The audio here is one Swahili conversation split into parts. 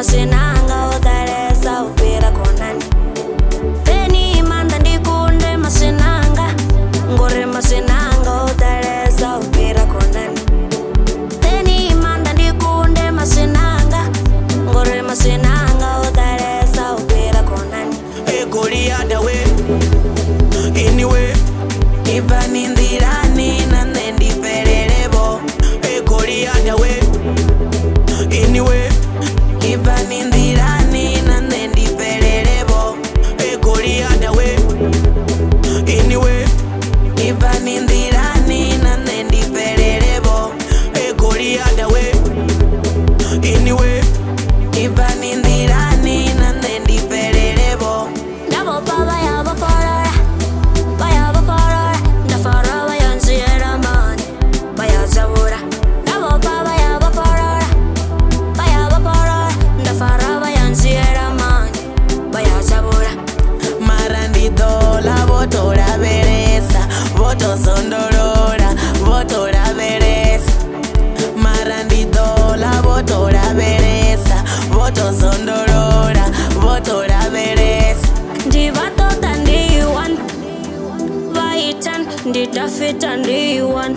masenanga utaresa upira konani. Teni manda ndikunde masenanga, ngore masenanga utaresa upira konani. Teni manda ndikunde masenanga, ngore masenanga utaresa upira konani. Goliada we, anyway, even in the running and then the pererebo. Goliada we, anyway, even in the running and then the pererebo. Goliada we, anyway, even in the running and then the pererebo. Goliada we, anyway, even in the running and then the pererebo. Double power ya bafara, baya bafara, da fara baya nzira man, baya zabura. Double power ya bafara, baya bafara, da fara baya nzira man, baya zabura. Marandi dola, voto la veresa, voto sondorora, voto la veresa. Marandi dola, voto la veresa, voto sondorora, voto la veresa. Jivato tandi one, Vaitan, Didafit and the one,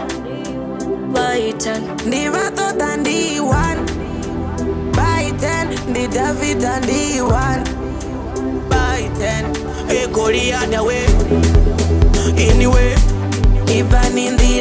Vaitan. Divato tandi one, by 10, the David and the one, by 10. Goliada way, anyway, even in the